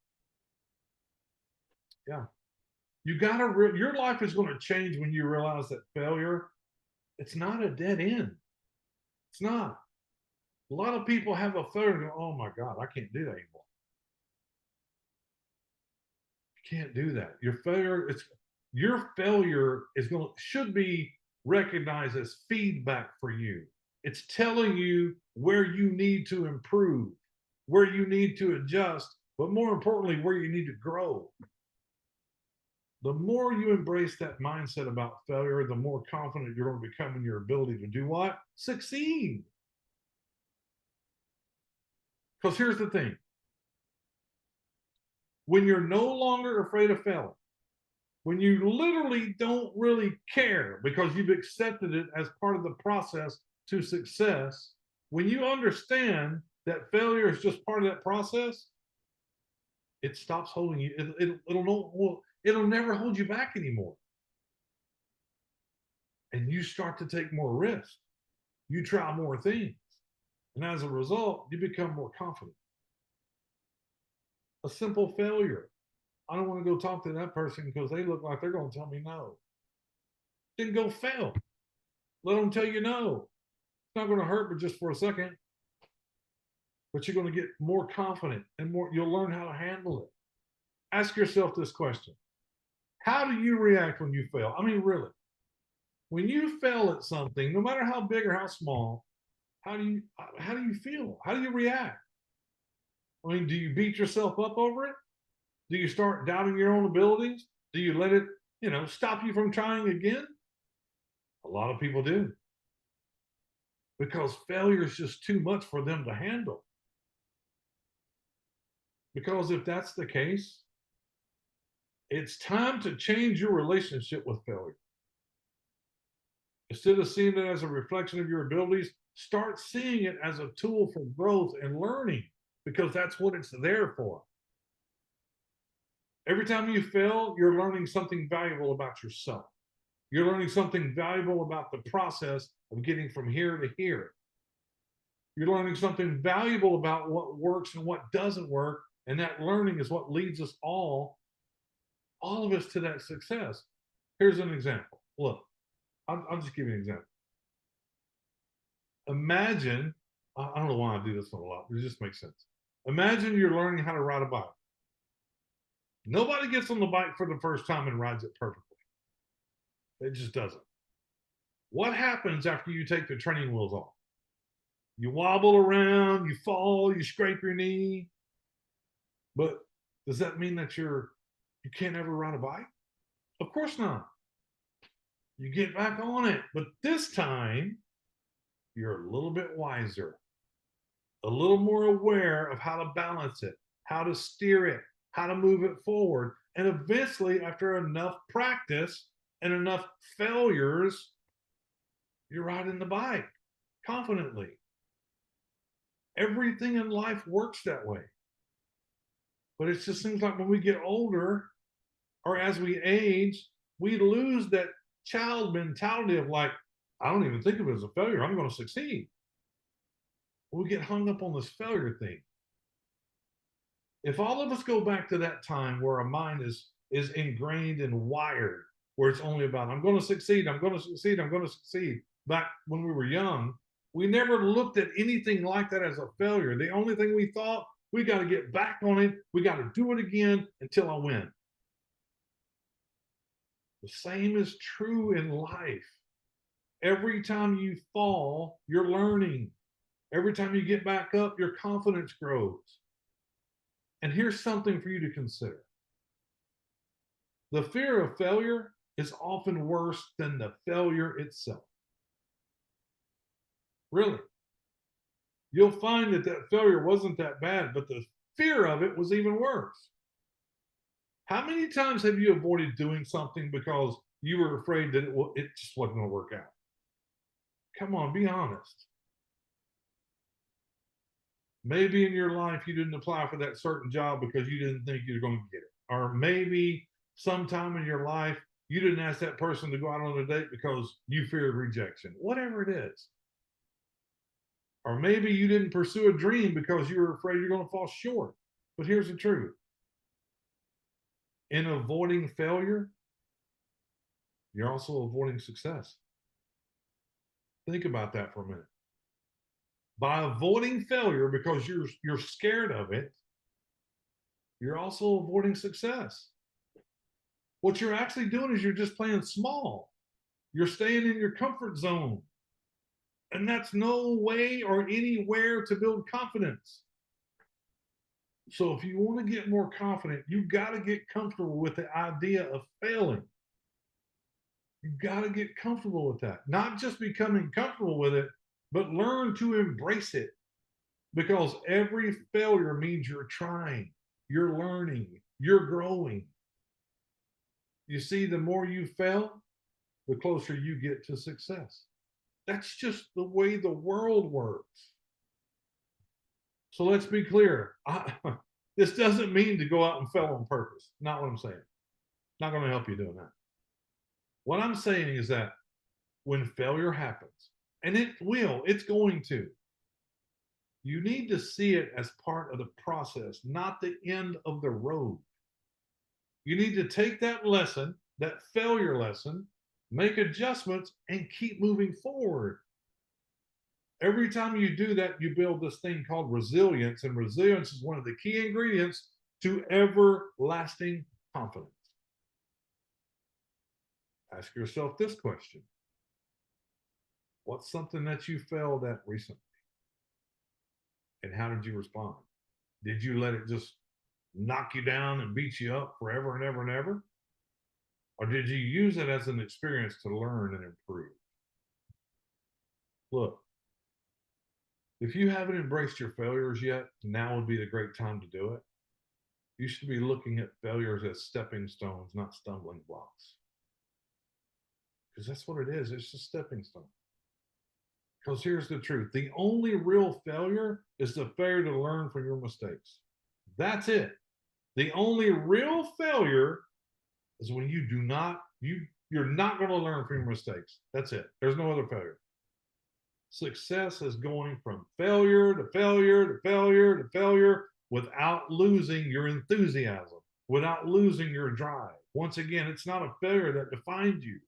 Yeah. Your life is going to change when you realize that failure, it's not a dead end. It's not. A lot of people have a failure and go, oh my God, I can't do that anymore. You can't do that. Your failure should be recognized as feedback for you. It's telling you where you need to improve, where you need to adjust but more importantly, where you need to grow. The more you embrace that mindset about failure, the more confident you're going to become in your ability to do what? Succeed. Because here's the thing. When you're no longer afraid of failing, when you literally don't really care because you've accepted it as part of the process to success, when you understand that failure is just part of that process, it stops holding you. It'll never hold you back anymore. And you start to take more risks. You try more things. And as a result, you become more confident. A simple failure. I don't want to go talk to that person because they look like they're going to tell me no. Then go fail. Let them tell you no. It's not going to hurt, but just for a second. But you're going to get more confident and more. You'll learn how to handle it. Ask yourself this question. How do you react when you fail? I mean, really. When you fail at something, no matter how big or how small, how do you feel? How do you react? I mean, do you beat yourself up over it? Do you start doubting your own abilities? Do you let it, stop you from trying again? A lot of people do. Because failure is just too much for them to handle. Because if that's the case, it's time to change your relationship with failure. Instead of seeing it as a reflection of your abilities, start seeing it as a tool for growth and learning, because that's what it's there for. Every time you fail, you're learning something valuable about yourself. You're learning something valuable about the process of getting from here to here. You're learning something valuable about what works and what doesn't work. And that learning is what leads us all of us to that success. Here's an example. Look, I'll just give you an example. Imagine, I don't know why I do this one a lot, but it just makes sense. Imagine you're learning how to ride a bike. Nobody gets on the bike for the first time and rides it perfectly. It just doesn't. What happens after you take the training wheels off? You wobble around, you fall, you scrape your knee. But does that mean that you can't ever ride a bike? Of course not. You get back on it, but this time you're a little bit wiser, a little more aware of how to balance it, how to steer it, how to move it forward. And eventually, after enough practice and enough failures, you're riding the bike confidently. Everything in life works that way. But it just seems like when we get older or as we age, we lose that child mentality of like, I don't even think of it as a failure. I'm going to succeed. We get hung up on this failure thing. If all of us go back to that time where our mind is ingrained and wired, where it's only about, I'm going to succeed, I'm going to succeed, I'm going to succeed. Back when we were young, we never looked at anything like that as a failure. The only thing we thought, we got to get back on it. We got to do it again until I win. The same is true in life. Every time you fall, you're learning. Every time you get back up, your confidence grows. And here's something for you to consider. The fear of failure is often worse than the failure itself. Really. You'll find that failure wasn't that bad, but the fear of it was even worse. How many times have you avoided doing something because you were afraid that it just wasn't going to work out? Come on, be honest. Maybe in your life you didn't apply for that certain job because you didn't think you were going to get it. Or maybe sometime in your life you didn't ask that person to go out on a date because you feared rejection. Whatever it is. Or maybe you didn't pursue a dream because you were afraid you're going to fall short. But here's the truth. In avoiding failure, you're also avoiding success. Think about that for a minute. By avoiding failure because you're scared of it, you're also avoiding success. What you're actually doing is you're just playing small. You're staying in your comfort zone. And that's no way or anywhere to build confidence. So if you want to get more confident, you got to get comfortable with the idea of failing. You got to get comfortable with that. Not just becoming comfortable with it, but learn to embrace it, because every failure means you're trying, you're learning, you're growing. You see, the more you fail, the closer you get to success. That's just the way the world works. So let's be clear. This doesn't mean to go out and fail on purpose. Not what I'm saying. Not going to help you doing that. What I'm saying is that when failure happens, and it will, it's going to, you need to see it as part of the process, not the end of the road. You need to take that lesson, that failure lesson, make adjustments, and keep moving forward. Every time you do that, you build this thing called resilience, and resilience is one of the key ingredients to everlasting confidence. Ask yourself this question: what's something that you failed at recently? And how did you respond? Did you let it just knock you down and beat you up forever and ever and ever? Or did you use it as an experience to learn and improve? Look, if you haven't embraced your failures yet, now would be the great time to do it. You should be looking at failures as stepping stones, not stumbling blocks. Because that's what it is. It's a stepping stone. Because here's the truth: the only real failure is the failure to learn from your mistakes. That's it. The only real failure is when you do not, you're not going to learn from your mistakes. That's it. There's no other failure. Success is going from failure to failure to failure to failure without losing your enthusiasm, without losing your drive. Once again, it's not a failure that defines you.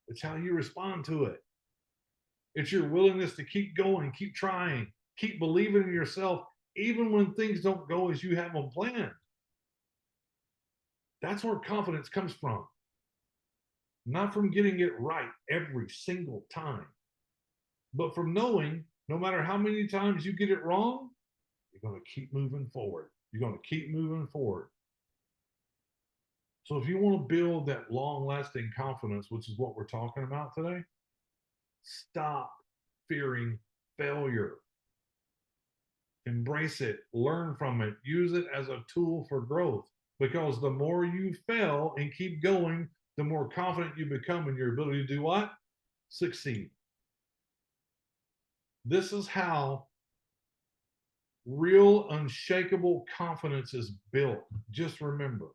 It's how you respond to it. It's your willingness to keep going, keep trying, keep believing in yourself, even when things don't go as you have them planned. That's where confidence comes from. Not from getting it right every single time, but from knowing no matter how many times you get it wrong, you're going to keep moving forward. You're going to keep moving forward. So if you want to build that long lasting confidence, which is what we're talking about today, stop fearing failure. Embrace it, learn from it, use it as a tool for growth. Because the more you fail and keep going, the more confident you become in your ability to do what? Succeed. This is how real unshakable confidence is built. Just remember,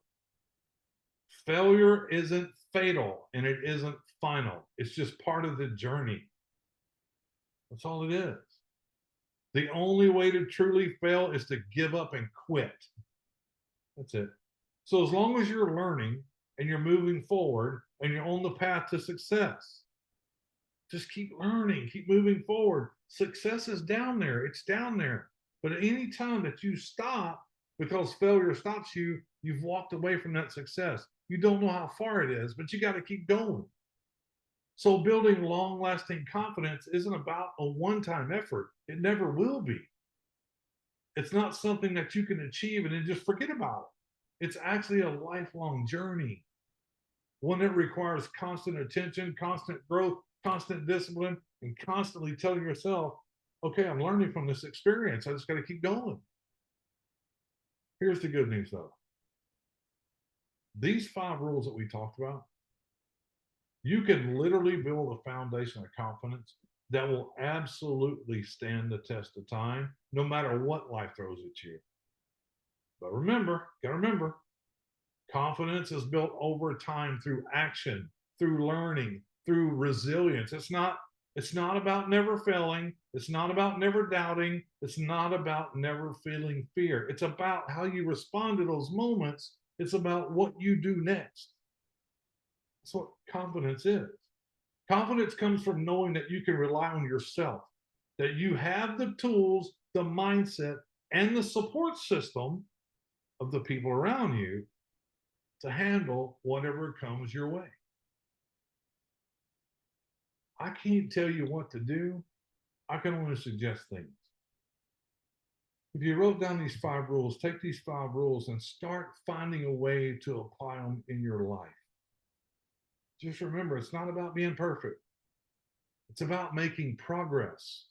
failure isn't fatal and it isn't final. It's just part of the journey. That's all it is. The only way to truly fail is to give up and quit. That's it. So as long as you're learning and you're moving forward and you're on the path to success, just keep learning, keep moving forward. Success is down there. It's down there. But at any time that you stop because failure stops you, you've walked away from that success. You don't know how far it is, but you got to keep going. So building long lasting confidence isn't about a one time effort. It never will be. It's not something that you can achieve and then just forget about it. It's actually a lifelong journey, one that requires constant attention, constant growth, constant discipline, and constantly telling yourself, okay, I'm learning from this experience. I just got to keep going. Here's the good news though. These 5 rules that we talked about, you can literally build a foundation of confidence that will absolutely stand the test of time, no matter what life throws at you. But remember, gotta remember, confidence is built over time through action, through learning, through resilience. It's not about never failing. It's not about never doubting. It's not about never feeling fear. It's about how you respond to those moments. It's about what you do next. That's what confidence is. Confidence comes from knowing that you can rely on yourself, that you have the tools, the mindset, and the support system of the people around you to handle whatever comes your way. I can't tell you what to do. I can only suggest things. If you wrote down these 5 rules, take these 5 rules and start finding a way to apply them in your life. Just remember, it's not about being perfect. It's about making progress.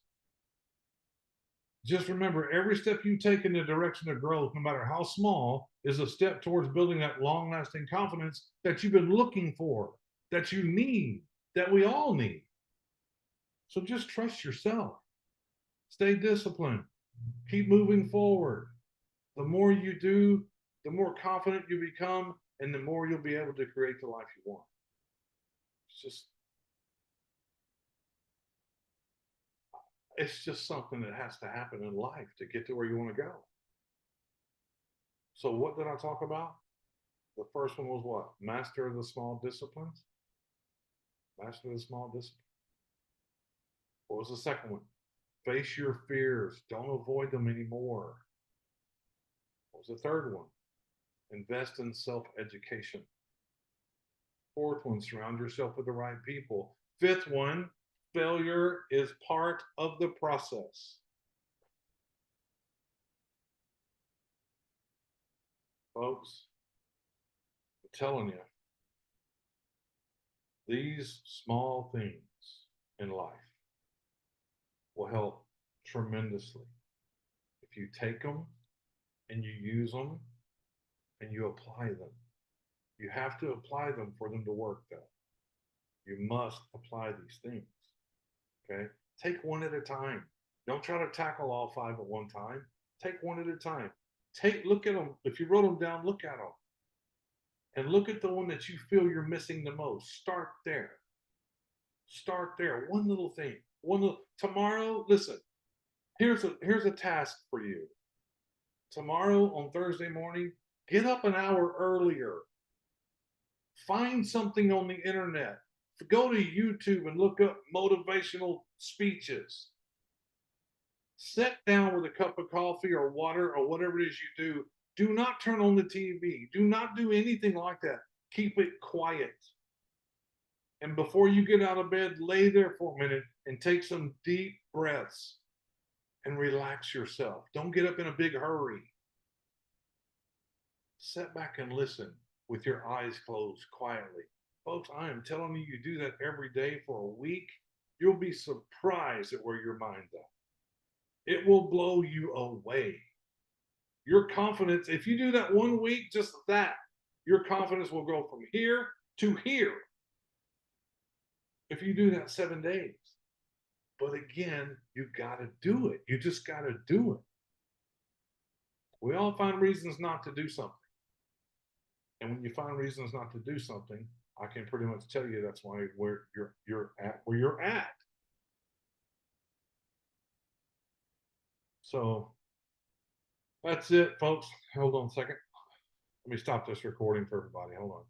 Just remember, every step you take in the direction of growth, no matter how small, is a step towards building that long lasting confidence that you've been looking for, that you need, that we all need. So just trust yourself. Stay disciplined. Keep moving forward. The more you do, the more confident you become, and the more you'll be able to create the life you want. It's just something that has to happen in life to get to where you want to go. So what did I talk about? The first one was what? Master the small disciplines. Master the small disciplines. What was the second one? Face your fears. Don't avoid them anymore. What was the third one? Invest in self-education. Fourth one, surround yourself with the right people. Fifth one, failure is part of the process. Folks, I'm telling you, these small things in life will help tremendously if you take them and you use them and you apply them. You have to apply them for them to work, though. You must apply these things. Okay? Take one at a time. Don't try to tackle all 5 at one time. Take one at a time. Look at them. If you wrote them down, look at them. And look at the one that you feel you're missing the most. Start there. Start there. One little thing. Tomorrow, listen, here's a task for you. Tomorrow on Thursday morning, get up an hour earlier. Find something on the internet. Go to YouTube and look up motivational speeches. Sit down with a cup of coffee or water or whatever it is you do. Do not turn on the TV. Do not do anything like that. Keep it quiet. And before you get out of bed, lay there for a minute and take some deep breaths and relax yourself. Don't get up in a big hurry. Sit back and listen with your eyes closed quietly. Folks, I am telling you, you do that every day for a week, you'll be surprised at where your mind's at. It will blow you away. Your confidence, if you do that one week, just that, your confidence will go from here to here. If you do that 7 days. But again, you got to do it. You just got to do it. We all find reasons not to do something. And when you find reasons not to do something, I can pretty much tell you that's why you're at where you're at. So that's it, folks. Hold on a second. Let me stop this recording for everybody. Hold on.